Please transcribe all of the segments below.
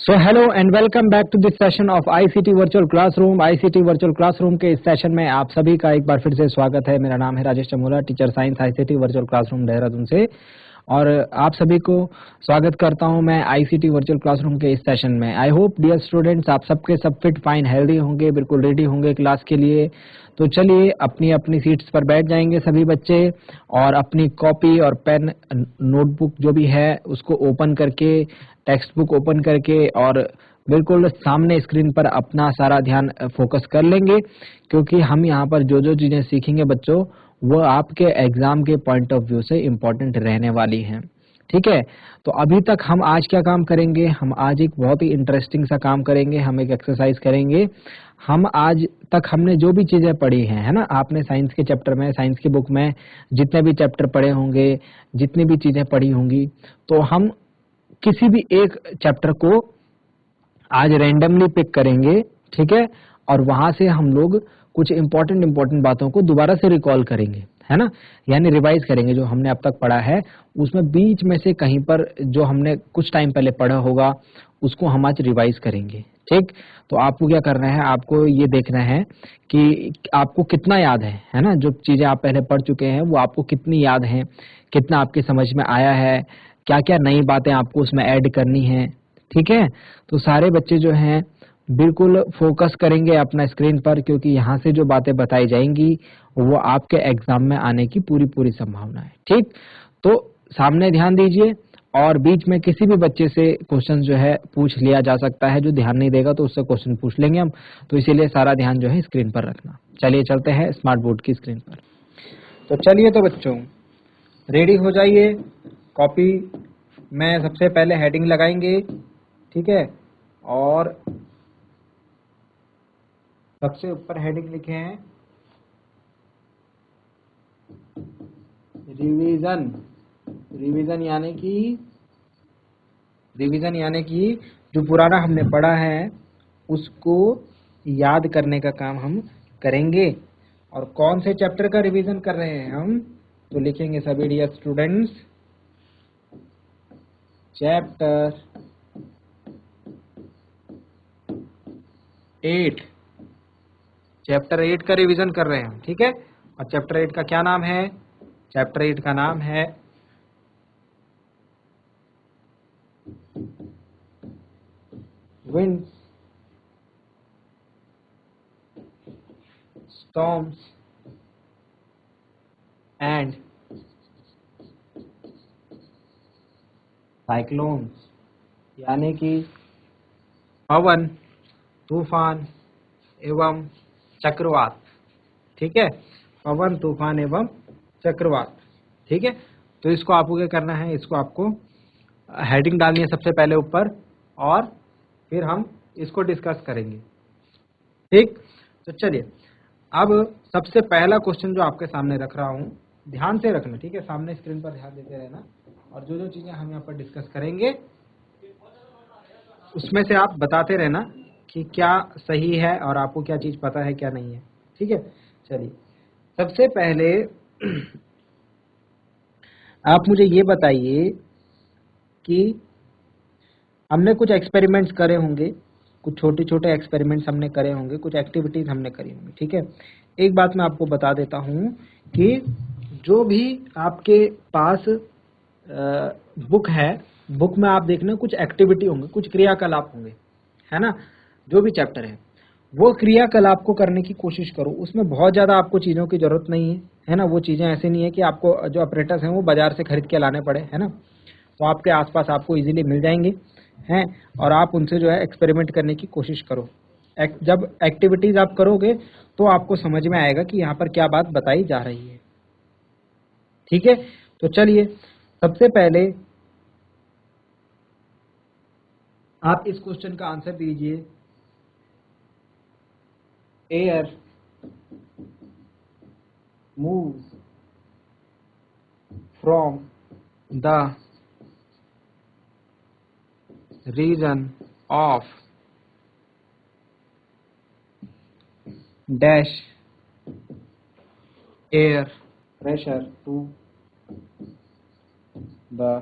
So hello and welcome back to this session of ICT virtual classroom. ICT virtual classroom के इस session में आप सभी का एक बार फिर से स्वागत है। मेरा नाम है Rajesh Chamola, teacher science ICT virtual classroom Dehradun से, और आप सभी को स्वागत करता हूं मैं आईसीटी वर्चुअल क्लासरूम के इस सेशन में। आई होप डियर स्टूडेंट्स आप सबके सब फिट फाइन हेल्दी होंगे, बिल्कुल रेडी होंगे क्लास के लिए। तो चलिए अपनी अपनी सीट्स पर बैठ जाएंगे सभी बच्चे, और अपनी कॉपी और पेन नोटबुक जो भी है उसको ओपन करके, टेक्स्ट बुक ओपन करके, और बिल्कुल सामने स्क्रीन पर अपना सारा ध्यान फोकस कर लेंगे, क्योंकि हम यहाँ पर जो जो चीजें सीखेंगे बच्चों वो आपके एग्जाम के पॉइंट ऑफ व्यू से इम्पोर्टेंट रहने वाली हैं। ठीक है, तो अभी तक हम आज क्या काम करेंगे, हम आज एक बहुत ही इंटरेस्टिंग सा काम करेंगे, हम एक एक्सरसाइज करेंगे। हम आज तक हमने जो भी चीजें पढ़ी हैं, है ना, आपने साइंस के चैप्टर में, साइंस की बुक में जितने भी चैप्टर पढ़े होंगे, जितनी भी चीजें पढ़ी होंगी, तो हम किसी भी एक चैप्टर को आज रैंडमली पिक करेंगे। ठीक है, और वहां से हम लोग कुछ इंपॉर्टेंट बातों को दोबारा से रिकॉल करेंगे, है ना, यानी रिवाइज करेंगे। जो हमने अब तक पढ़ा है उसमें बीच में से कहीं पर जो हमने कुछ टाइम पहले पढ़ा होगा उसको हम आज रिवाइज करेंगे। ठीक, तो आपको क्या करना है, आपको ये देखना है कि आपको कितना याद है ना, जो चीजें आप पहले पढ़ चुके हैं वो आपको कितनी याद है, कितना आपके समझ में आया है, क्या क्या नई बातें आपको उसमें ऐड करनी है। ठीक है, तो सारे बच्चे जो हैं बिल्कुल फोकस करेंगे अपना स्क्रीन पर, क्योंकि यहाँ से जो बातें बताई जाएंगी वो आपके एग्जाम में आने की पूरी पूरी संभावना है। ठीक, तो सामने ध्यान दीजिए, और बीच में किसी भी बच्चे से क्वेश्चन जो है पूछ लिया जा सकता है। जो ध्यान नहीं देगा तो उससे क्वेश्चन पूछ लेंगे हम, तो इसीलिए सारा ध्यान जो है स्क्रीन पर रखना। चलिए चलते हैं स्मार्ट बोर्ड की स्क्रीन पर। तो चलिए, तो बच्चों रेडी हो जाइए। कॉपी में सबसे पहले हेडिंग लगाएंगे, ठीक है, और सबसे ऊपर हेडिंग लिखे हैं रिवीजन। रिवीजन यानी कि जो पुराना हमने पढ़ा है उसको याद करने का काम हम करेंगे। और कौन से चैप्टर का रिवीजन कर रहे हैं हम, तो लिखेंगे सभी डियर स्टूडेंट्स चैप्टर 8। चैप्टर 8 का रिवीजन कर रहे हैं, ठीक है। और चैप्टर 8 का क्या नाम है, चैप्टर 8 का नाम है winds, storms and cyclones, यानी कि पवन, तूफान एवं चक्रवात। ठीक है, पवन, तूफान एवं चक्रवात। ठीक है, तो इसको आपको क्या करना है, इसको आपको हेडिंग डालनी है सबसे पहले ऊपर, और फिर हम इसको डिस्कस करेंगे। ठीक, तो चलिए अब सबसे पहला क्वेश्चन जो आपके सामने रख रहा हूं, ध्यान से रखना, ठीक है, सामने स्क्रीन पर ध्यान देते रहना, और जो जो चीजें हम यहाँ पर डिस्कस करेंगे उसमें से आप बताते रहना कि क्या सही है और आपको क्या चीज पता है क्या नहीं है। ठीक है, चलिए सबसे पहले आप मुझे ये बताइए कि हमने कुछ एक्सपेरिमेंट्स करे होंगे, कुछ छोटे छोटे एक्सपेरिमेंट्स हमने करे होंगे, कुछ एक्टिविटीज हमने करी होंगी। ठीक है, एक बात मैं आपको बता देता हूं कि जो भी आपके पास बुक है, बुक में आप देखना कुछ एक्टिविटी होंगे, कुछ क्रियाकलाप होंगे, है ना। जो भी चैप्टर है वो क्रियाकलाप को करने की कोशिश करो। उसमें बहुत ज्यादा आपको चीजों की जरूरत नहीं है ना, वो चीजें ऐसे नहीं है कि आपको जो ऑपरेटर्स हैं वो बाजार से खरीद के लाने पड़े, है ना, तो आपके आसपास आपको इजीली मिल जाएंगे हैं, और आप उनसे जो है एक्सपेरिमेंट करने की कोशिश करो। जब एक्टिविटीज आप करोगे तो आपको समझ में आएगा कि यहाँ पर क्या बात बताई जा रही है। ठीक है, तो चलिए सबसे पहले आप इस क्वेश्चन का आंसर दीजिए। Air moves from the region of dash air pressure to the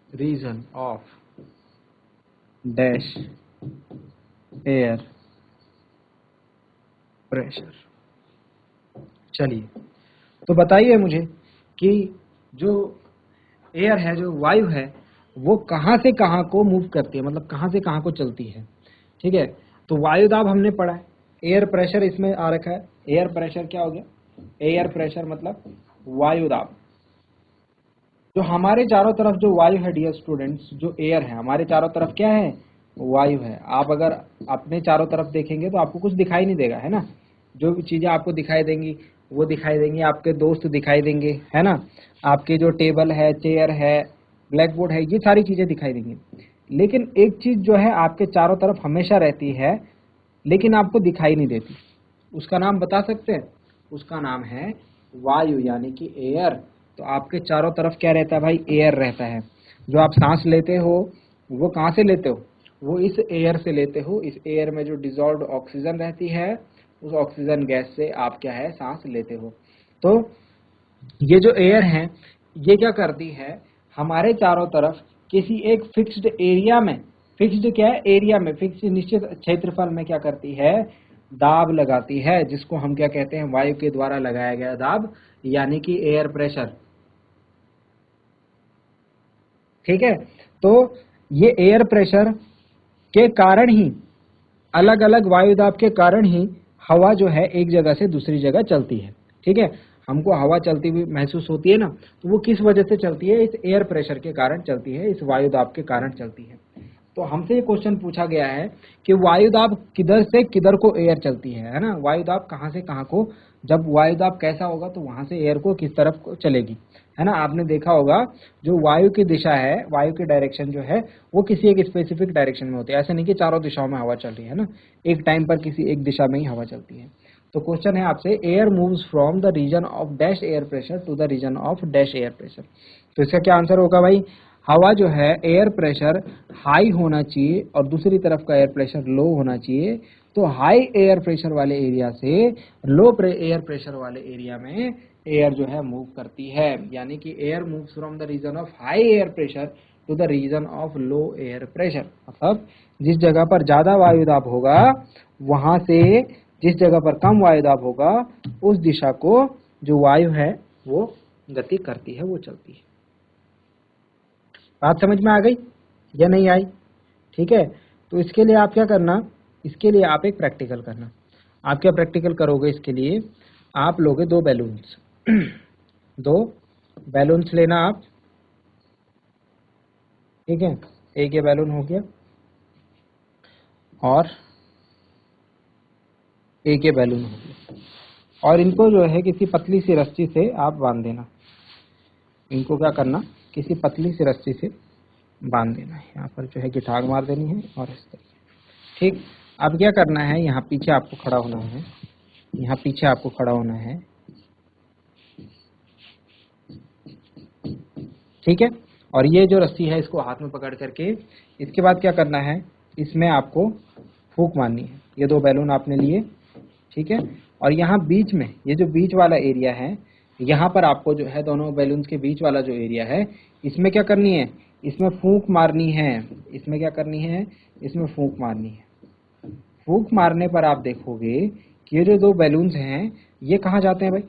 region of dash air pressure. चलिए, तो बताइए मुझे कि जो एयर है, जो वायु है, वो कहाँ से कहाँ को मूव करती है, मतलब कहाँ से कहाँ को चलती है। ठीक है, तो वायु दाब हमने पढ़ा है, एयर प्रेशर इसमें आ रखा है। एयर प्रेशर क्या हो गया, एयर प्रेशर मतलब वायु दाब। जो हमारे चारों तरफ जो वायु है डियर स्टूडेंट्स, जो एयर है हमारे चारों तरफ क्या है, वायु है। आप अगर अपने चारों तरफ देखेंगे तो आपको कुछ दिखाई नहीं देगा, है ना। जो भी चीजें आपको दिखाई देंगी वो दिखाई देंगी, आपके दोस्त दिखाई देंगे, है ना, आपके जो टेबल है, चेयर है, ब्लैक बोर्ड है, ये सारी चीजें दिखाई देंगी। लेकिन एक चीज जो है आपके चारों तरफ हमेशा रहती है, लेकिन आपको दिखाई नहीं देती, उसका नाम बता सकते हैं। उसका नाम है वायु, यानी कि एयर। तो आपके चारों तरफ क्या रहता है भाई, एयर रहता है। जो आप सांस लेते हो वो कहाँ से लेते हो, वो इस एयर से लेते हो। इस एयर में जो डिजॉल्व्ड ऑक्सीजन रहती है, उस ऑक्सीजन गैस से आप क्या है, सांस लेते हो। तो ये जो एयर है, ये क्या करती है, हमारे चारों तरफ किसी एक फिक्स्ड एरिया में, फिक्स्ड क्या है, एरिया में, फिक्स्ड निश्चित क्षेत्रफल में क्या करती है, दाब लगाती है, जिसको हम क्या कहते हैं, वायु के द्वारा लगाया गया दाब, यानी कि एयर प्रेशर। ठीक है, तो ये एयर प्रेशर के कारण ही, अलग अलग वायु दाब के कारण ही हवा जो है एक जगह से दूसरी जगह चलती है। ठीक है, हमको हवा चलती हुई महसूस होती है ना, तो वो किस वजह से चलती है, इस एयर प्रेशर के कारण चलती है, इस वायु दाब के कारण चलती है। तो हमसे ये क्वेश्चन पूछा गया है कि वायु दाब किधर से किधर को एयर चलती है ना, वायु दाब कहाँ से कहाँ को, जब वायु दाब कैसा होगा तो वहां से एयर को किस तरफ को चलेगी, है ना। आपने देखा होगा जो वायु की दिशा है, वायु की डायरेक्शन जो है, वो किसी एक स्पेसिफिक डायरेक्शन में होती है। ऐसा नहीं कि चारों दिशाओं में हवा चल रही है ना, एक टाइम पर किसी एक दिशा में ही हवा चलती है। तो क्वेश्चन है आपसे, air moves from the region of dash air pressure to the region of dash air pressure. तो इसका क्या आंसर होगा भाई, हवा जो है, एयर प्रेशर हाई होना चाहिए और दूसरी तरफ का एयर प्रेशर लो होना चाहिए। तो हाई एयर प्रेशर वाले एरिया से लो एयर प्रेशर वाले एरिया में एयर जो है मूव करती है, यानी कि air moves from the region of high air pressure to the region of low air pressure. मतलब जिस जगह पर ज्यादा वायु दाब होगा, वहां से जिस जगह पर कम वायु दाब होगा, उस दिशा को जो वायु है वो गति करती है, वो चलती है। बात समझ में आ गई या नहीं आई। ठीक है, तो इसके लिए आप क्या करना, इसके लिए आप एक प्रैक्टिकल करना। आप क्या प्रैक्टिकल करोगे, इसके लिए आप लोगे दो बैलून्स दो बैलून्स लेना आप। ठीक है, एक ये बैलून हो गया और एक ये बैलून हो गया, और इनको जो है किसी पतली सी रस्सी से आप बांध देना। इनको क्या करना, किसी पतली सी रस्सी से बांध देना है। यहाँ पर जो है गिटार मार देनी है और इस तरीके। ठीक, अब क्या करना है, यहाँ पीछे आपको खड़ा होना है, यहाँ पीछे आपको खड़ा होना है। ठीक है, और ये जो रस्सी है इसको हाथ में पकड़ करके, इसके बाद क्या करना है, इसमें आपको फूंक मारनी है। ये दो बैलून आपने लिए, ठीक है, और यहाँ बीच में, ये जो बीच वाला एरिया है, यहाँ पर आपको जो है दोनों बैलून्स के बीच वाला जो एरिया है, इसमें क्या करनी है, इसमें फूंक मारनी है। इसमें क्या करनी है, इसमें फूंक मारनी है। फूंक मारने पर आप देखोगे कि ये जो दो बैलून्स हैं, ये कहाँ जाते हैं भाई,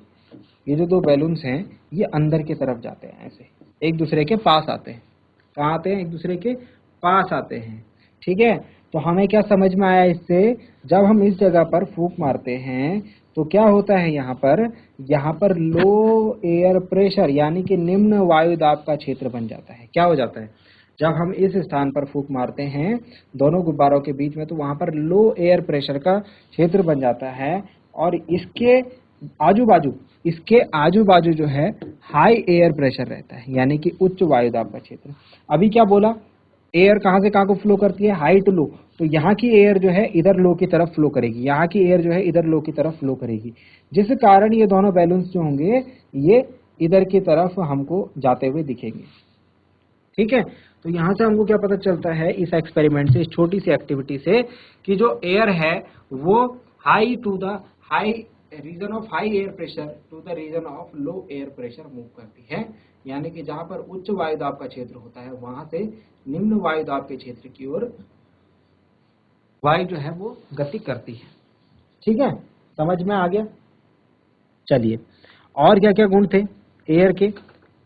ये जो दो बैलून्स हैं ये अंदर की तरफ जाते हैं, ऐसे एक दूसरे के पास आते हैं। कहाँ आते हैं, एक दूसरे के पास आते हैं। ठीक है, तो हमें क्या समझ में आया इससे, जब हम इस जगह पर फूंक मारते हैं तो क्या होता है, यहाँ पर लो एयर प्रेशर यानी कि निम्न वायु दाब का क्षेत्र बन जाता है। क्या हो जाता है, जब हम इस स्थान पर फूंक मारते हैं दोनों गुब्बारों के बीच में, तो वहां पर लो एयर प्रेशर का क्षेत्र बन जाता है, और इसके आजू बाजू जो है हाई एयर प्रेशर रहता है, यानी कि उच्च वायु दाब का क्षेत्र। अभी क्या बोला, एयर कहां से कहां को फ्लो करती है, हाई टू लो। तो यहाँ की एयर जो है इधर लो की तरफ फ्लो करेगी, यहाँ की एयर जो है इधर लो की तरफ फ्लो करेगी, जिस कारण ये दोनों बैलून्स जो होंगे ये इधर की तरफ हमको जाते हुए दिखेंगे। ठीक है, तो यहां से हमको क्या पता चलता है इस एक्सपेरिमेंट से, इस छोटी सी एक्टिविटी से, कि जो एयर है वो high to the high region of high air pressure to the region of low air pressure move करती है, यानी कि जहां पर उच्च वायु दाब का क्षेत्र होता है वहां से निम्न वायु दाब के क्षेत्र की ओर वायु जो है वो गति करती है। ठीक है, समझ में आ गया। चलिए, और क्या क्या गुण थे एयर के।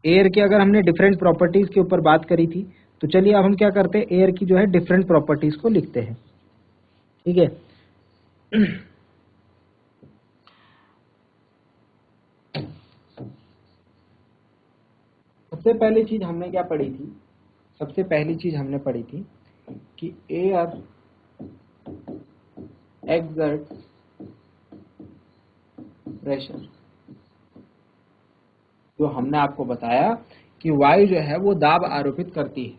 एयर के अगर हमने डिफरेंट प्रॉपर्टीज के ऊपर बात करी थी, तो चलिए अब हम क्या करते हैं, एयर की जो है डिफरेंट प्रॉपर्टीज को लिखते हैं। ठीक है, सबसे पहली चीज हमने क्या पढ़ी थी, सबसे पहली चीज हमने पढ़ी थी कि एयर एक्सर्ट प्रेशर। जो हमने आपको बताया कि वायु जो है वो दाब आरोपित करती है।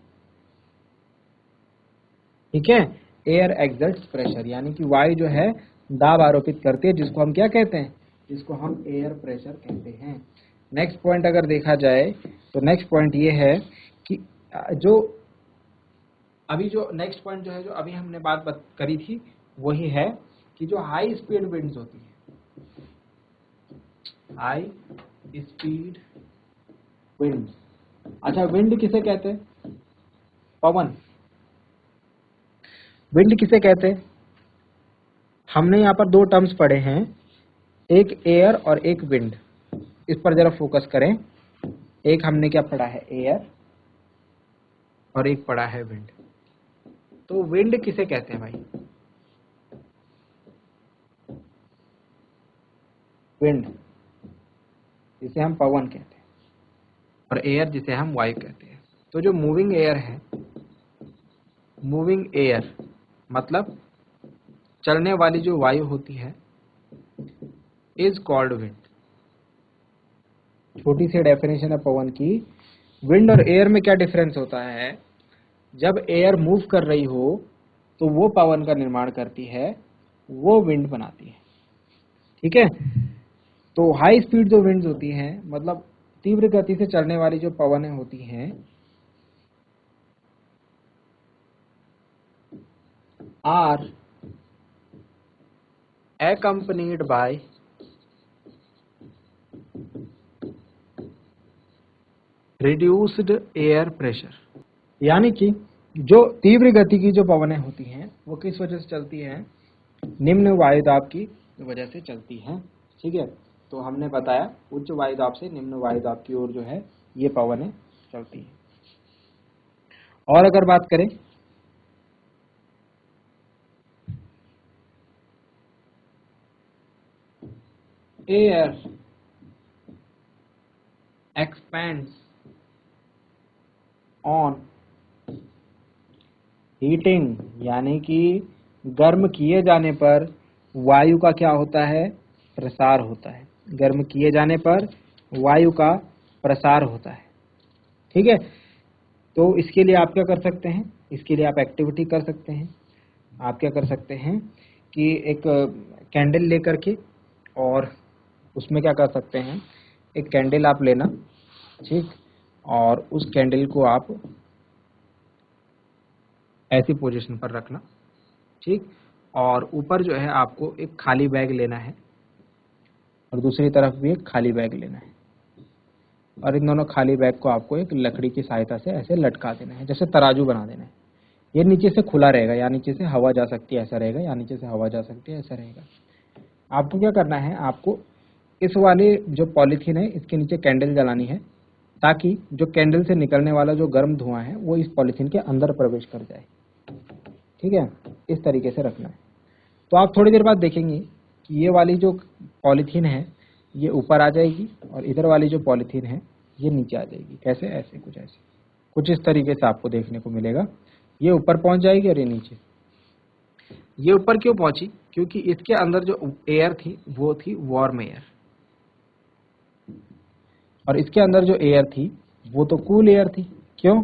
ठीक है, एयर एक्सर्ट्स प्रेशर, यानी कि वायु जो है दाब आरोपित करती है, जिसको हम क्या कहते हैं, जिसको हम एयर प्रेशर कहते हैं। नेक्स्ट पॉइंट अगर देखा जाए तो नेक्स्ट पॉइंट ये है कि जो अभी जो नेक्स्ट पॉइंट जो है, जो अभी हमने बात करी थी, वही है कि जो हाई स्पीड विंड्स होती है, हाई स्पीड विंड। अच्छा, विंड किसे कहते हैं, पवन। विंड किसे कहते हैं, हमने यहाँ पर दो टर्म्स पढ़े हैं, एक एयर और एक विंड। इस पर जरा फोकस करें। एक हमने क्या पढ़ा है, एयर, और एक पढ़ा है विंड। तो विंड किसे कहते हैं भाई, विंड जिसे हम पवन कहते हैं, और एयर जिसे हम वायु कहते हैं। तो जो मूविंग एयर है, मूविंग एयर मतलब चलने वाली जो वायु होती है, इज कॉल्ड विंड। छोटी सी डेफिनेशन है पवन की। विंड और एयर में क्या डिफरेंस होता है, जब एयर मूव कर रही हो तो वो पवन का निर्माण करती है, वो विंड बनाती है। ठीक है, तो हाई स्पीड जो विंड्स होती हैं, मतलब तीव्र गति से चलने वाली जो पवनें होती हैं, are accompanied by reduced air pressure। यानी कि जो तीव्र गति की जो पवनें होती हैं वो किस वजह से चलती हैं, निम्न वायुदाब की वजह से चलती हैं। ठीक है, तो हमने बताया उच्च वायुदाब से निम्न वायुदाब की ओर जो है ये पवनें चलती हैं। और अगर बात करें एयर एक्सपेंड्स ऑन हीटिंग, यानी कि गर्म किए जाने पर वायु का क्या होता है, प्रसार होता है। गर्म किए जाने पर वायु का प्रसार होता है। ठीक है, तो इसके लिए आप क्या कर सकते हैं, इसके लिए आप एक्टिविटी कर सकते हैं। आप क्या कर सकते हैं कि एक कैंडल लेकर के, और उसमें क्या कर सकते हैं, एक कैंडल आप लेना, ठीक, और उस कैंडल को आप ऐसी पोजीशन पर रखना, ठीक, और ऊपर जो है आपको एक खाली बैग लेना है, और दूसरी तरफ भी एक खाली बैग लेना है, और इन दोनों खाली बैग को आपको एक लकड़ी की सहायता से ऐसे लटका देना है, जैसे तराजू बना देना है। ये नीचे से खुला रहेगा, या नीचे से हवा जा सकती है ऐसा रहेगा, या नीचे से हवा जा सकती है ऐसा रहेगा। आपको क्या करना है, आपको इस वाले जो पॉलीथीन है इसके नीचे कैंडल जलानी है, ताकि जो कैंडल से निकलने वाला जो गर्म धुआं है वो इस पॉलीथीन के अंदर प्रवेश कर जाए। ठीक है, इस तरीके से रखना है। तो आप थोड़ी देर बाद देखेंगे कि ये वाली जो पॉलीथीन है ये ऊपर आ जाएगी, और इधर वाली जो पॉलीथीन है ये नीचे आ जाएगी। कैसे, ऐसे कुछ ऐसे, कुछ इस तरीके से आपको देखने को मिलेगा। ये ऊपर पहुंच जाएगी और ये नीचे। ये ऊपर क्यों पहुंची, क्योंकि इसके अंदर जो एयर थी वो थी वार्म एयर, और इसके अंदर जो एयर थी वो तो कूल एयर थी। क्यों,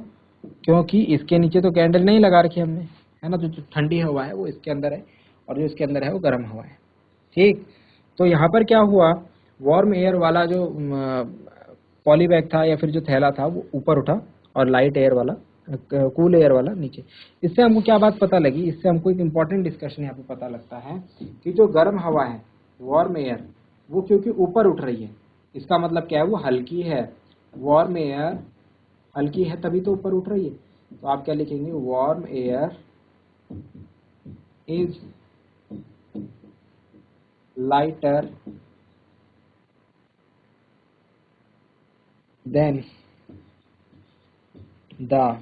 क्योंकि इसके नीचे तो कैंडल नहीं लगा रखी हमने, है ना, तो जो ठंडी हवा है वो इसके अंदर है, और जो इसके अंदर है वो गर्म हवा है। ठीक, तो यहाँ पर क्या हुआ, वार्म एयर वाला जो पॉली बैग था या फिर जो थैला था वो ऊपर उठा, और लाइट एयर वाला, कूल एयर वाला नीचे। इससे हमको क्या बात पता लगी, इससे हमको एक इम्पॉर्टेंट डिस्कशन यहाँ पे पता लगता है कि जो गर्म हवा है, वार्म एयर, वो क्योंकि ऊपर उठ रही है, इसका मतलब क्या है, वो हल्की है। वार्म एयर हल्की है तभी तो ऊपर उठ रही है। तो आप क्या लिखेंगे, warm air is lighter than the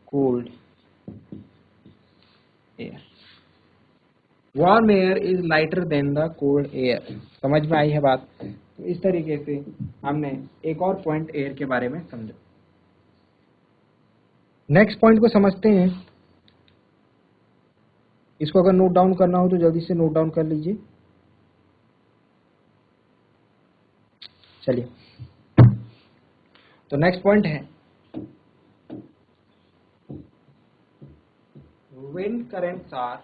cold air. Warm air is lighter than the cold air. समझ में आई है बात. तो इस तरीके से हमने एक और पॉइंट एयर के बारे में समझा. नेक्स्ट पॉइंट को समझते हैं. इसको अगर नोट डाउन करना हो तो जल्दी से नोट डाउन कर लीजिए. चलिए, तो नेक्स्ट पॉइंट है विंड करेंट्स आर.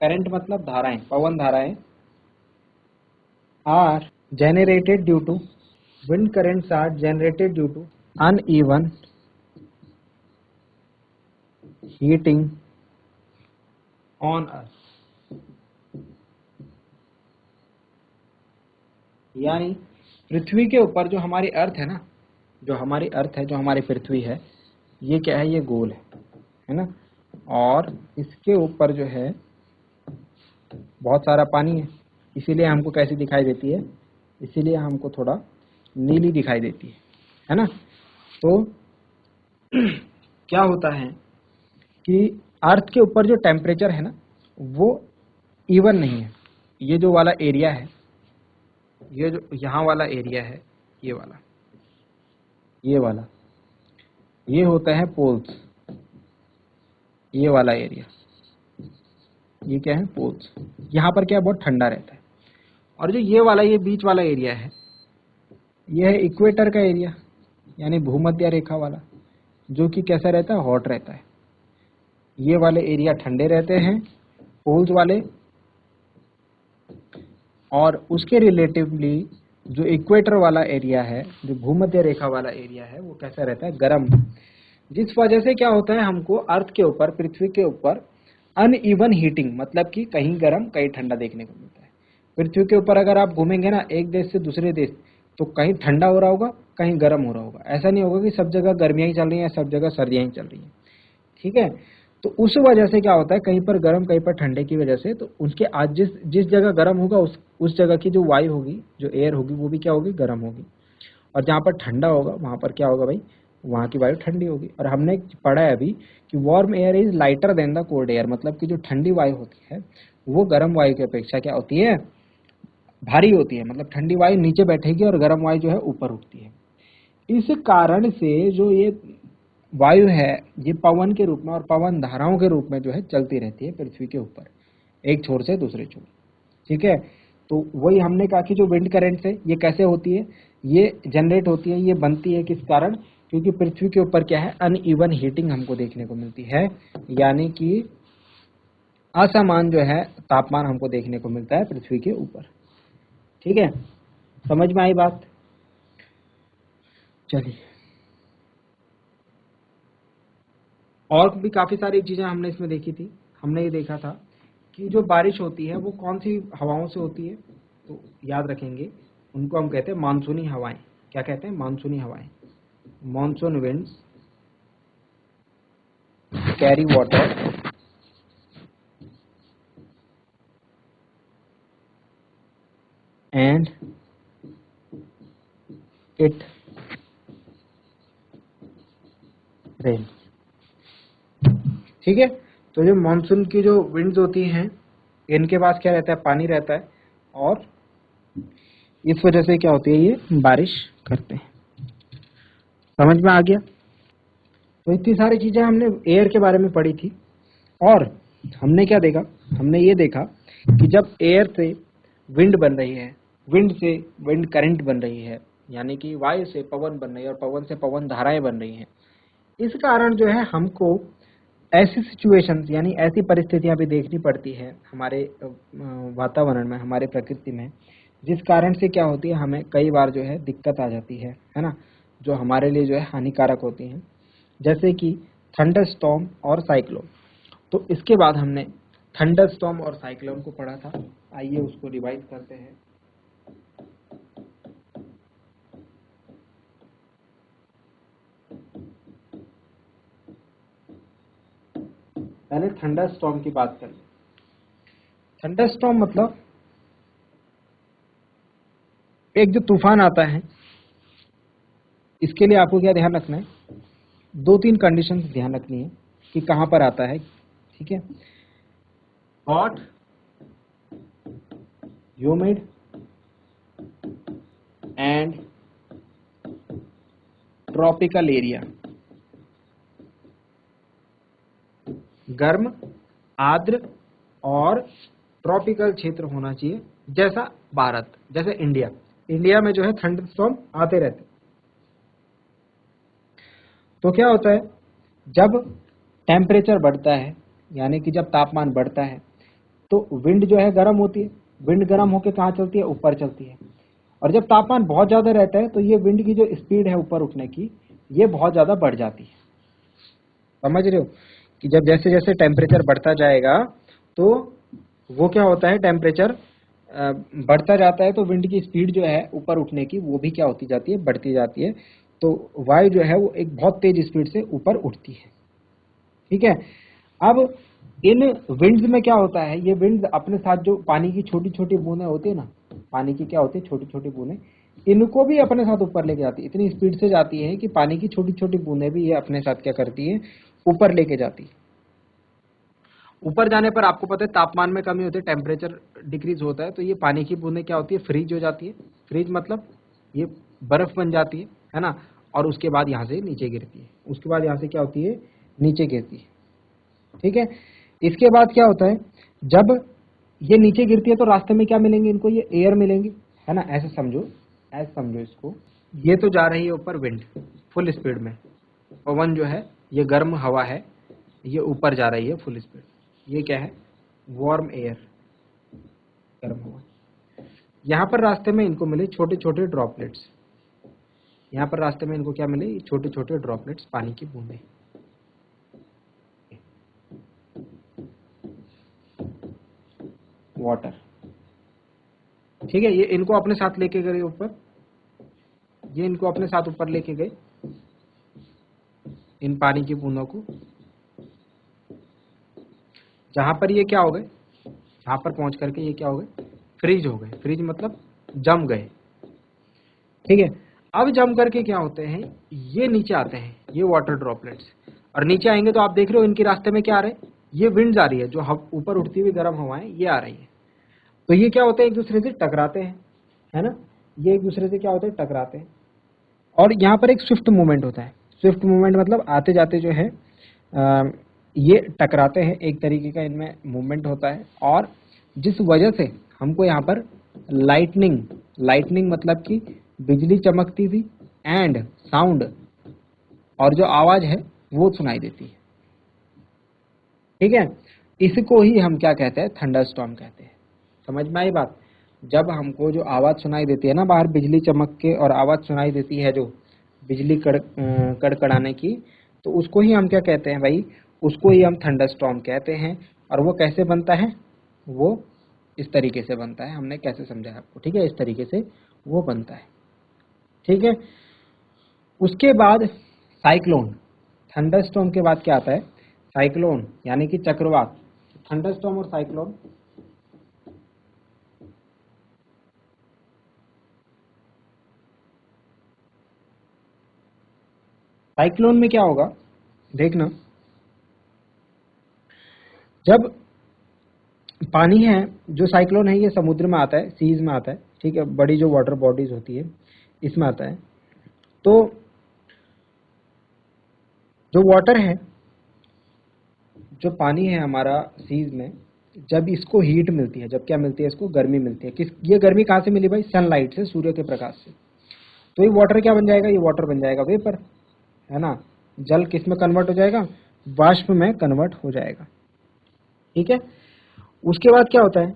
करंट मतलब धाराएं, पवन धाराएं. Are generated due to. Wind currents are generated due to uneven heating on earth. यानी पृथ्वी के ऊपर जो हमारी अर्थ है ना, जो हमारी अर्थ है, जो हमारी पृथ्वी है, ये क्या है, ये गोल है ना. और इसके ऊपर जो है बहुत सारा पानी है, इसीलिए हमको कैसी दिखाई देती है, इसीलिए हमको थोड़ा नीली दिखाई देती है ना. तो क्या होता है कि अर्थ के ऊपर जो टेम्परेचर है ना, वो इवन नहीं है. ये जो वाला एरिया है, ये जो यहाँ वाला एरिया है, ये वाला, ये होता है पोल्स. ये वाला एरिया, ये क्या है, पोल्स. यहाँ पर क्या बहुत ठंडा रहता है. और जो ये वाला, ये बीच वाला एरिया है, ये है इक्वेटर का एरिया, यानी भूमध्य रेखा वाला, जो कि कैसा रहता है, हॉट रहता है. ये वाले एरिया ठंडे रहते हैं, पोल्स वाले. और उसके रिलेटिवली जो इक्वेटर वाला एरिया है, जो भूमध्य रेखा वाला एरिया है, वो कैसा रहता है, गर्म. जिस वजह से क्या होता है, हमको अर्थ के ऊपर, पृथ्वी के ऊपर अनइवन हीटिंग, मतलब कि कहीं गर्म कहीं ठंडा देखने को मिलता है. पृथ्वी के ऊपर अगर आप घूमेंगे ना, एक देश से दूसरे देश, तो कहीं ठंडा हो रहा होगा, कहीं गर्म हो रहा होगा. ऐसा नहीं होगा कि सब जगह गर्मियां ही चल रही हैं, सब जगह सर्दियां ही चल रही हैं. ठीक है. तो उस वजह से क्या होता है, कहीं पर गर्म कहीं पर ठंडे की वजह से, तो उसके आज जिस जिस जगह गर्म होगा, उस जगह की जो वायु होगी, जो एयर होगी, वो भी क्या होगी, गर्म होगी. और जहाँ पर ठंडा होगा, वहाँ पर क्या होगा भाई, वहाँ की वायु ठंडी होगी. और हमने पढ़ा है अभी कि warm air is lighter than the cold air. मतलब कि जो ठंडी वायु होती है, वो गर्म वायु की अपेक्षा क्या होती है, भारी होती है. मतलब ठंडी वायु नीचे बैठेगी और गर्म वायु जो है ऊपर उठती है. इस कारण से जो ये वायु है, ये पवन के रूप में और पवन धाराओं के रूप में जो है चलती रहती है पृथ्वी के ऊपर, एक छोर से दूसरे छोर. ठीक है. तो वही हमने कहा कि जो विंड करेंट्स है, ये कैसे होती है, ये जनरेट होती है, ये बनती है किस कारण, क्योंकि पृथ्वी के ऊपर क्या है, अनइवन हीटिंग हमको देखने को मिलती है. यानी कि असमान जो है तापमान हमको देखने को मिलता है पृथ्वी के ऊपर. ठीक है, समझ में आई बात. चलिए, और भी काफी सारी चीजें हमने इसमें देखी थी. हमने ये देखा था कि जो बारिश होती है वो कौन सी हवाओं से होती है. तो याद रखेंगे, उनको हम कहते हैं मानसूनी हवाएं. क्या कहते हैं, मानसूनी हवाएं. Monsoon winds carry water and it rain. ठीक है. तो जो मानसून की जो विंड्स होती हैं, इनके पास क्या रहता है, पानी रहता है. और इस वजह से क्या होती है, ये बारिश करते हैं. समझ में आ गया. तो इतनी सारी चीजें हमने एयर के बारे में पढ़ी थी. और हमने क्या देखा, हमने ये देखा कि जब एयर से विंड बन रही है, विंड से विंड करंट बन रही है, यानी कि वायु से पवन बन रही है और पवन से पवन धाराएं बन रही हैं, इस कारण जो है हमको ऐसी सिचुएशंस, यानी ऐसी परिस्थितियां भी देखनी पड़ती है हमारे वातावरण में, हमारे प्रकृति में, जिस कारण से क्या होती है, हमें कई बार जो है दिक्कत आ जाती है ना, जो हमारे लिए जो है हानिकारक होती हैं. जैसे कि थंडर स्टॉर्म और साइक्लोन. तो इसके बाद हमने थंडर स्टॉर्म और साइक्लोन को पढ़ा था. आइए उसको रिवाइज करते हैं. पहले थंडर स्टॉर्म की बात कर लें। थंडर स्टॉर्म मतलब एक जो तूफान आता है, इसके लिए आपको क्या ध्यान रखना है, 2-3 कंडीशन ध्यान रखनी है कि कहां पर आता है। ठीक है, hot, humid and tropical area. गर्म, आर्द्र और ट्रॉपिकल क्षेत्र होना चाहिए, जैसा भारत, जैसे इंडिया में जो है थंडर स्टॉर्म आते रहते। तो क्या होता है, जब टेम्परेचर बढ़ता है, यानी कि जब तापमान बढ़ता है, तो विंड जो है गर्म होती है। विंड गर्म होकर कहाँ चलती है, ऊपर चलती है। और जब तापमान बहुत ज्यादा रहता है तो ये विंड की जो स्पीड है ऊपर उठने की, ये बहुत ज्यादा बढ़ जाती है। समझ रहे हो कि जब जैसे जैसे टेम्परेचर बढ़ता जाएगा तो वो क्या होता है, टेम्परेचर बढ़ता जाता है तो विंड की स्पीड जो है ऊपर उठने की वो भी क्या होती जाती है, बढ़ती जाती है। तो वायु जो है वो एक बहुत तेज स्पीड से ऊपर उठती है। ठीक है, अब इन विंड्स में क्या होता है, ये विंड्स अपने साथ जो पानी की छोटी छोटी बूंदें होती है ना, पानी की क्या होती है, छोटी छोटी बूंदें, इनको भी अपने साथ ऊपर लेके जाती है। इतनी स्पीड से जाती है कि पानी की छोटी छोटी बूंदें भी ये अपने साथ क्या करती है, ऊपर लेके जाती है। ऊपर जाने पर आपको पता है तापमान में कमी होती है, टेम्परेचर डिक्रीज होता है, तो ये पानी की बूंदें क्या होती है, फ्रीज हो जाती है। फ्रीज मतलब ये बर्फ बन जाती है ना, और उसके बाद यहाँ से नीचे गिरती है। उसके बाद यहाँ से क्या होती है, नीचे गिरती है। ठीक है, इसके बाद क्या होता है, जब ये नीचे गिरती है तो रास्ते में क्या मिलेंगे इनको, ये एयर मिलेंगे, है ना, ऐसे समझो, ऐसे समझो इसको। ये तो जा रही है ऊपर विंड फुल स्पीड में, पवन जो है ये गर्म हवा है, ये ऊपर जा रही है फुल स्पीड। ये क्या है, वार्म एयर, गर्म हवा। यहाँ पर रास्ते में इनको मिले छोटे छोटे ड्रॉपलेट्स। यहाँ पर रास्ते में इनको क्या मिले, छोटे छोटे ड्रॉपलेट्स, पानी की बूंदें। वाटर, ठीक है, ये इनको अपने साथ लेके गए ऊपर, ये इनको अपने साथ ऊपर लेके गए, इन पानी की बूंदों को। जहां पर ये क्या हो गए, जहां पर पहुंच करके ये क्या हो गए, फ्रीज हो गए। फ्रीज मतलब जम गए। ठीक है, अब जम करके क्या होते हैं, ये नीचे आते हैं, ये वाटर ड्रॉपलेट्स, और नीचे आएंगे तो आप देख रहे हो इनके रास्ते में क्या आ रहे हैं, ये विंड्स आ रही है, जो ऊपर उठती हुई गर्म हवाएं ये आ रही है। तो ये क्या होते हैं, एक दूसरे से टकराते हैं, है ना, ये एक दूसरे से क्या होते हैं, टकराते हैं। और यहाँ पर एक स्विफ्ट मूवमेंट होता है। स्विफ्ट मूवमेंट मतलब आते जाते जो है ये टकराते हैं, एक तरीके का इनमें मूवमेंट होता है। और जिस वजह से हमको यहाँ पर लाइटनिंग, लाइटनिंग मतलब कि बिजली चमकती हुई, एंड साउंड, और जो आवाज है वो सुनाई देती है। ठीक है, इसको ही हम क्या कहते हैं, थंडर स्टॉर्म कहते हैं। समझ में आई बात, जब हमको जो आवाज सुनाई देती है ना, बाहर बिजली चमक के और आवाज सुनाई देती है, जो बिजली कड़कड़ाने की, तो उसको ही हम क्या कहते हैं भाई, उसको ही हम थंडर स्टॉर्म कहते हैं। और वो कैसे बनता है, वो इस तरीके से बनता है, हमने कैसे समझाया आपको, ठीक है, इस तरीके से वो बनता है। ठीक है, उसके बाद साइक्लोन, थंडर स्टॉर्म के बाद क्या आता है, साइक्लोन, यानी कि चक्रवात। थंडर स्टॉर्म और साइक्लोन, साइक्लोन में क्या होगा, देखना, जब पानी है, जो साइक्लोन है ये समुद्र में आता है, सीज में आता है, ठीक है, बड़ी जो वाटर बॉडीज होती है इसमें आता है। तो जो वाटर है, जो पानी है हमारा सीज में, जब इसको हीट मिलती है, जब क्या मिलती है, इसको गर्मी मिलती है, किस, ये गर्मी कहाँ से मिली भाई, सनलाइट से, सूर्य के प्रकाश से। तो ये वाटर क्या बन जाएगा, ये वाटर बन जाएगा वेपर, है ना, जल किस में कन्वर्ट हो जाएगा, वाष्प में कन्वर्ट हो जाएगा। ठीक है, उसके बाद क्या होता है,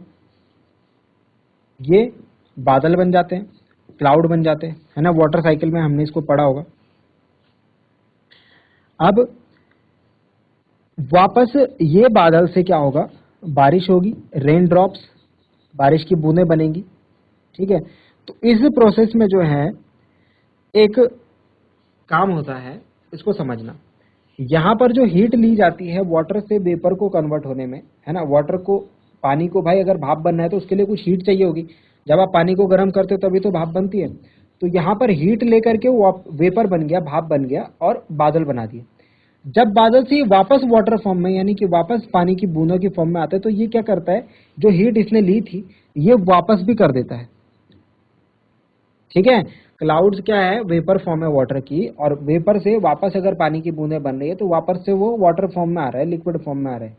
ये बादल बन जाते हैं, क्लाउड बन जाते हैं, है ना, वाटर साइकिल में हमने इसको पढ़ा होगा। अब वापस ये बादल से क्या होगा, बारिश होगी, रेन ड्रॉप्स, बारिश की बूंदें बनेंगी। ठीक है, तो इस प्रोसेस में जो है एक काम होता है, इसको समझना, यहाँ पर जो हीट ली जाती है वाटर से वेपर को कन्वर्ट होने में, है ना, वाटर को, पानी को भाई अगर भाप बनना है तो उसके लिए कुछ हीट चाहिए होगी। जब आप पानी को गर्म करते हो तभी तो भाप बनती है। तो यहाँ पर हीट लेकर के वो वेपर बन गया, भाप बन गया और बादल बना दिए। जब बादल से वापस वाटर फॉर्म में यानी कि वापस पानी की बूंदों की फॉर्म में आते हैं तो ये क्या करता है, जो हीट इसने ली थी ये वापस भी कर देता है। ठीक है, क्लाउड्स क्या है, वेपर फॉर्म है वाटर की, और वेपर से वापस अगर पानी की बूंदें बन रही है तो वापस से वो वाटर फॉर्म में आ रहा है, लिक्विड फॉर्म में आ रहा है।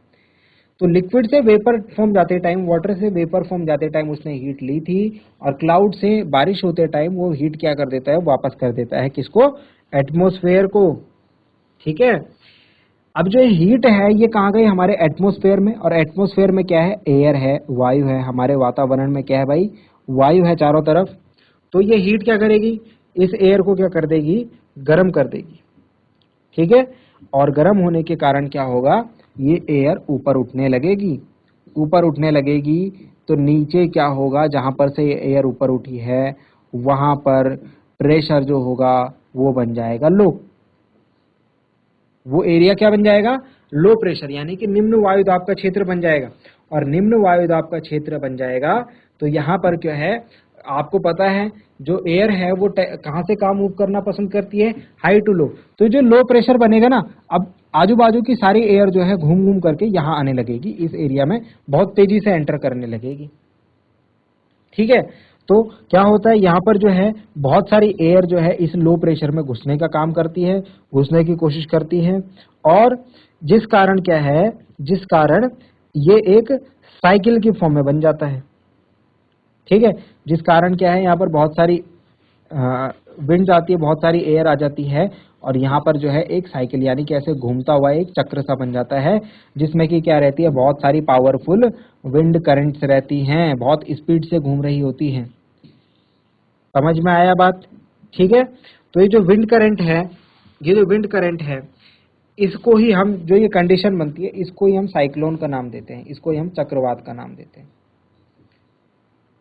तो लिक्विड से वेपर फॉर्म जाते टाइम, वाटर से वेपर फॉर्म जाते टाइम उसने हीट ली थी, और क्लाउड से बारिश होते टाइम वो हीट क्या कर देता है, वापस कर देता है किसको, एटमॉस्फेयर को। ठीक है, अब जो हीट है ये कहाँ गई, हमारे एटमॉस्फेयर में, और एटमॉस्फेयर में क्या है, एयर है, वायु है, हमारे वातावरण में क्या है भाई, वायु है चारों तरफ। तो ये हीट क्या करेगी, इस एयर को क्या कर देगी, गर्म कर देगी। ठीक है, और गर्म होने के कारण क्या होगा, ये एयर ऊपर उठने लगेगी। ऊपर उठने लगेगी तो नीचे क्या होगा, जहां पर से ये एयर ऊपर उठी है वहां पर प्रेशर जो होगा वो बन जाएगा लो। वो एरिया क्या बन जाएगा, लो प्रेशर, यानी कि निम्न वायु दाब का क्षेत्र बन जाएगा। और निम्न वायु दाब का क्षेत्र बन जाएगा तो यहाँ पर क्या है, आपको पता है जो एयर है वो कहाँ से कहाँ मूव करना पसंद करती है, हाई टू लो। तो जो लो प्रेशर बनेगा ना, अब आजू बाजू की सारी एयर जो है घूम घूम करके यहाँ आने लगेगी, इस एरिया में बहुत तेजी से एंटर करने लगेगी। ठीक है, तो क्या होता है, यहाँ पर जो है बहुत सारी एयर जो है इस लो प्रेशर में घुसने का काम करती है, घुसने की कोशिश करती है, और जिस कारण क्या है, जिस कारण ये एक साइकिल की फॉर्म में बन जाता है। ठीक है, जिस कारण क्या है, यहाँ पर बहुत सारी विंड्स आती है, बहुत सारी एयर आ जाती है, और यहाँ पर जो है एक साइकिल यानी कि ऐसे घूमता हुआ एक चक्र सा बन जाता है, जिसमें कि क्या रहती है, बहुत सारी पावरफुल विंड करंट्स रहती हैं, बहुत स्पीड से घूम रही होती हैं। समझ में आया बात। ठीक है, तो ये जो विंड करंट है, ये जो विंड करंट है, इसको ही हम, जो ये कंडीशन बनती है, इसको ही हम साइक्लोन का नाम देते हैं, इसको ही हम चक्रवात का नाम देते हैं।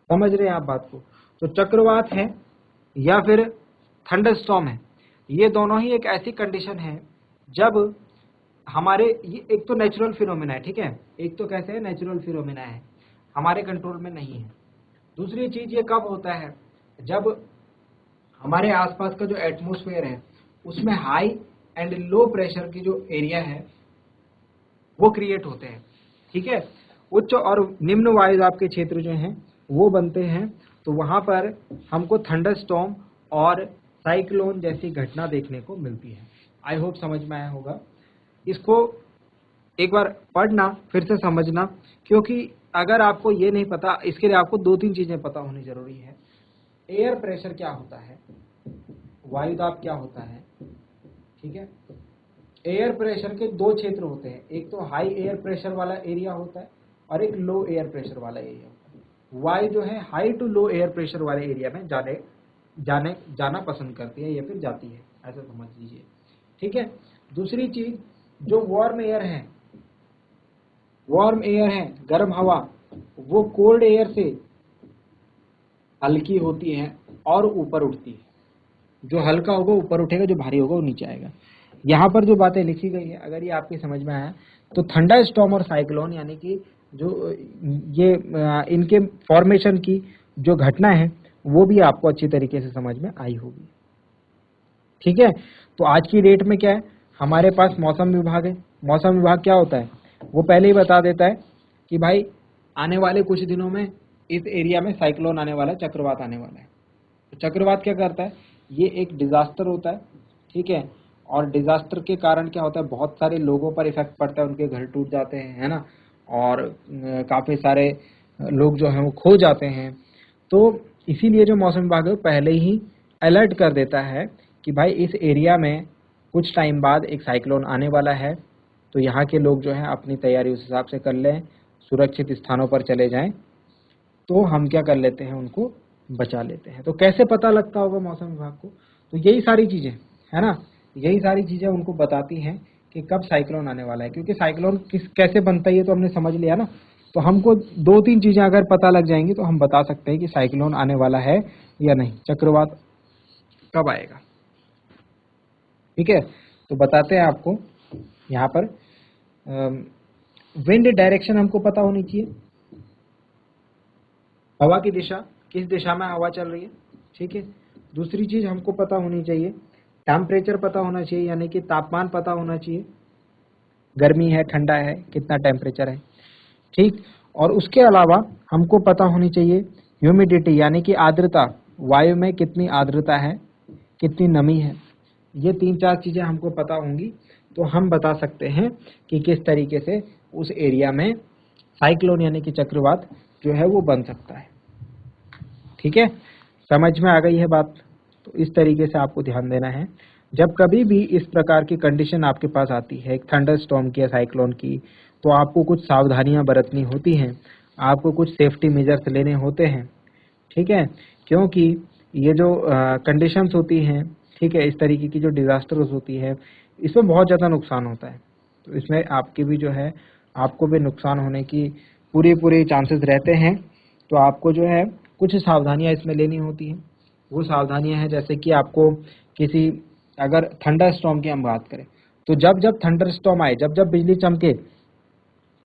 समझ रहे हैं आप बात को। तो चक्रवात है या फिर थंडरस्टॉर्म है, ये दोनों ही एक ऐसी कंडीशन है जब हमारे, ये एक तो नेचुरल फिनोमेना है, ठीक है, एक तो कैसे है, नेचुरल फिनोमेना है, हमारे कंट्रोल में नहीं है। दूसरी चीज ये कब होता है, जब हमारे आसपास का जो एटमॉस्फेयर है उसमें हाई एंड लो प्रेशर की जो एरिया है वो क्रिएट होते हैं। ठीक है, उच्च और निम्न वायुदाब के क्षेत्र जो हैं वो बनते हैं, तो वहां पर हमको थंडरस्टॉर्म और साइक्लोन जैसी घटना देखने को मिलती है। आई होप समझ में आया होगा। इसको एक बार पढ़ना, फिर से समझना, क्योंकि अगर आपको ये नहीं पता, इसके लिए आपको दो तीन चीजें पता होनी जरूरी है। एयर प्रेशर क्या होता है, वायुदाब क्या होता है। ठीक है, एयर प्रेशर के दो क्षेत्र होते हैं, एक तो हाई एयर प्रेशर वाला एरिया होता है और एक लो एयर प्रेशर वाला एरिया होता है। वायु जो है high to low air pressure वाले एरिया में जाना पसंद करती है या फिर जाती है, ऐसा समझ लीजिए। ठीक है, दूसरी चीज, जो वार्म एयर है, वार्म एयर है, गर्म हवा, वो कोल्ड एयर से हल्की होती है और ऊपर उठती है। जो हल्का होगा ऊपर उठेगा, जो भारी होगा वो नीचे आएगा। यहाँ पर जो बातें लिखी गई है, अगर ये आपकी समझ में आया तो थंडर स्टॉर्म और साइक्लोन यानी कि जो ये इनके फॉर्मेशन की जो घटना है वो भी आपको अच्छी तरीके से समझ में आई होगी। ठीक है, तो आज की डेट में क्या है, हमारे पास मौसम विभाग है। मौसम विभाग क्या होता है, वो पहले ही बता देता है कि भाई आने वाले कुछ दिनों में इस एरिया में साइक्लोन आने वाला है, चक्रवात आने वाला है। तो चक्रवात क्या करता है, ये एक डिजास्टर होता है। ठीक है, और डिजास्टर के कारण क्या होता है, बहुत सारे लोगों पर इफेक्ट पड़ता है, उनके घर टूट जाते हैं, है ना, और काफी सारे लोग जो हैं वो खो जाते हैं। तो इसीलिए जो मौसम विभाग है वो पहले ही अलर्ट कर देता है कि भाई इस एरिया में कुछ टाइम बाद एक साइक्लोन आने वाला है, तो यहाँ के लोग जो हैं अपनी तैयारी उस हिसाब से कर लें, सुरक्षित स्थानों पर चले जाएं। तो हम क्या कर लेते हैं, उनको बचा लेते हैं। तो कैसे पता लगता होगा मौसम विभाग को, तो यही सारी चीजें, है ना, यही सारी चीजें उनको बताती हैं कि कब साइक्लोन आने वाला है। क्योंकि साइक्लोन कैसे बनता है ये तो हमने समझ लिया ना, तो हमको दो तीन चीजें अगर पता लग जाएंगी तो हम बता सकते हैं कि साइक्लोन आने वाला है या नहीं, चक्रवात कब आएगा। ठीक है, तो बताते हैं आपको यहाँ पर विंड डायरेक्शन हमको पता होनी चाहिए, हवा की दिशा, किस दिशा में हवा चल रही है, ठीक है। दूसरी चीज हमको पता होनी चाहिए, टेम्परेचर पता होना चाहिए, यानी कि तापमान पता होना चाहिए, गर्मी है ठंडा है कितना टेम्परेचर है, ठीक। और उसके अलावा हमको पता होनी चाहिए ह्यूमिडिटी, यानी कि आर्द्रता, वायु में कितनी आर्द्रता है, कितनी नमी है। ये 3-4 चीजें हमको पता होंगी तो हम बता सकते हैं कि किस तरीके से उस एरिया में साइक्लोन यानी कि चक्रवात जो है वो बन सकता है, ठीक है। समझ में आ गई है बात? तो इस तरीके से आपको ध्यान देना है जब कभी भी इस प्रकार की कंडीशन आपके पास आती है थंडर स्टॉर्म की या साइक्लोन की, तो आपको कुछ सावधानियां बरतनी होती हैं, आपको कुछ सेफ्टी मेजर्स लेने होते हैं, ठीक है। क्योंकि ये जो कंडीशंस होती हैं, ठीक है, इस तरीके की जो डिजास्टर्स होती है, इसमें बहुत ज़्यादा नुकसान होता है। तो इसमें आपकी भी जो है, आपको भी नुकसान होने की पूरी चांसेस रहते हैं। तो आपको जो है कुछ सावधानियां इसमें लेनी होती हैं। वो सावधानियां हैं जैसे कि आपको किसी, अगर थंडर स्टॉर्म की हम बात करें, तो जब जब थंडर स्टॉर्म आए, जब जब बिजली चमके,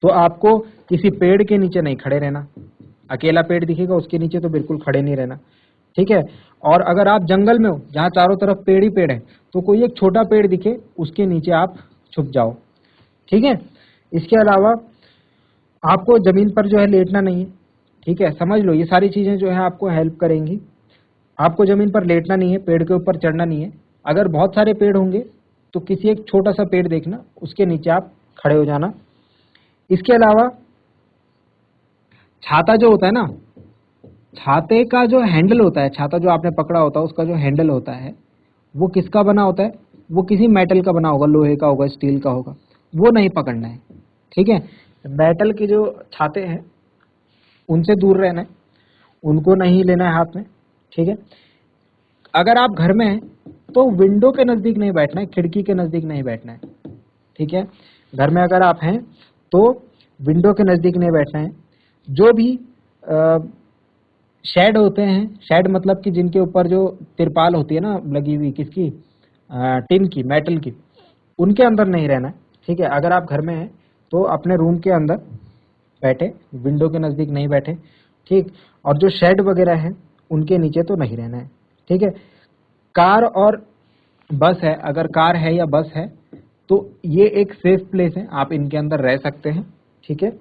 तो आपको किसी पेड़ के नीचे नहीं खड़े रहना। अकेला पेड़ दिखेगा उसके नीचे तो बिल्कुल खड़े नहीं रहना, ठीक है। और अगर आप जंगल में हो जहाँ चारों तरफ पेड़ ही पेड़ है, तो कोई एक छोटा पेड़ दिखे उसके नीचे आप छुप जाओ, ठीक है। इसके अलावा आपको जमीन पर जो है लेटना नहीं है, ठीक है। समझ लो ये सारी चीजें जो है आपको हेल्प करेंगी। आपको जमीन पर लेटना नहीं है, पेड़ के ऊपर चढ़ना नहीं है। अगर बहुत सारे पेड़ होंगे तो किसी एक छोटा सा पेड़ देखना, उसके नीचे आप खड़े हो जाना। इसके अलावा छाता जो होता है ना, छाते का जो हैंडल होता है, छाता जो आपने पकड़ा होता है उसका जो हैंडल होता है वो किसका बना होता है? वो किसी मेटल का बना होगा, लोहे का होगा, स्टील का होगा, वो नहीं पकड़ना है, ठीक है। मेटल के जो छाते हैं उनसे दूर रहना है, उनको नहीं लेना है हाथ में, ठीक है। अगर आप घर में हैं तो विंडो के नजदीक नहीं बैठना है, खिड़की के नजदीक नहीं बैठना है, ठीक है। घर में अगर आप हैं तो विंडो के नजदीक नहीं बैठना है। जो भी शेड होते हैं, शेड मतलब कि जिनके ऊपर जो तिरपाल होती है ना लगी हुई, किसकी, टिन की, मेटल की, उनके अंदर नहीं रहना है, ठीक है। अगर आप घर में हैं तो अपने रूम के अंदर बैठे, विंडो के नज़दीक नहीं बैठे, ठीक। और जो शेड वगैरह है उनके नीचे तो नहीं रहना है, ठीक है। कार और बस है, अगर कार है या बस है तो ये एक सेफ प्लेस है, आप इनके अंदर रह सकते हैं, ठीक है।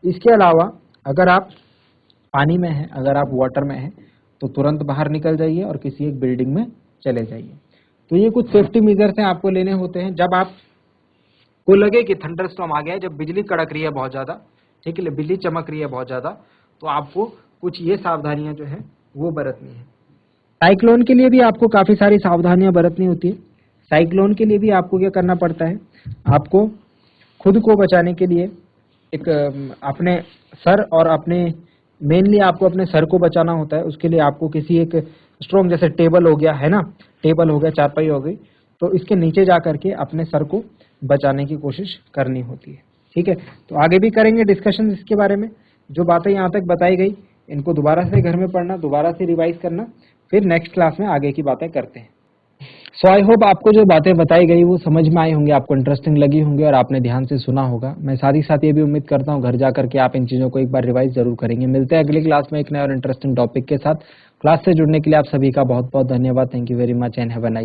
इसके अलावा अगर आप पानी में हैं, अगर आप वाटर में हैं तो तुरंत बाहर निकल जाइए और किसी एक बिल्डिंग में चले जाइए। तो ये कुछ सेफ्टी मेजर्स हैं आपको लेने होते हैं जब आप को लगे कि थंडर स्टॉर्म आ गया है, जब बिजली कड़क रही है बहुत ज़्यादा, ठीक है, बिजली चमक रही है बहुत ज़्यादा, तो आपको कुछ ये सावधानियां जो है वो बरतनी है। साइक्लोन के लिए भी आपको काफ़ी सारी सावधानियां बरतनी होती है। साइक्लोन के लिए भी आपको क्या करना पड़ता है, आपको खुद को बचाने के लिए एक अपने सर और अपने, मेनली आपको अपने सर को बचाना होता है। उसके लिए आपको किसी एक स्ट्रॉन्ग, जैसे टेबल हो गया है ना, टेबल हो गया, चारपाई हो गई, तो इसके नीचे जा करके अपने सर को बचाने की कोशिश करनी होती है, ठीक है। तो आगे भी करेंगे डिस्कशन इसके बारे में। जो बातें यहाँ तक बताई गई इनको दोबारा से घर में पढ़ना, दोबारा से रिवाइज करना, फिर नेक्स्ट क्लास में आगे की बातें करते हैं। सो आई होप आपको जो बातें बताई गई वो समझ में आई होंगी, आपको इंटरेस्टिंग लगी होंगी और आपने ध्यान से सुना होगा। मैं साथ ही साथ ये भी उम्मीद करता हूँ घर जा करके आप इन चीज़ों को एक बार रिवाइज जरूर करेंगे। मिलते हैं अगली क्लास में एक नए और इंटरेस्टिंग टॉपिक के साथ। क्लास से जुड़ने के लिए आप सभी का बहुत बहुत धन्यवाद। Thank you very much and have a nice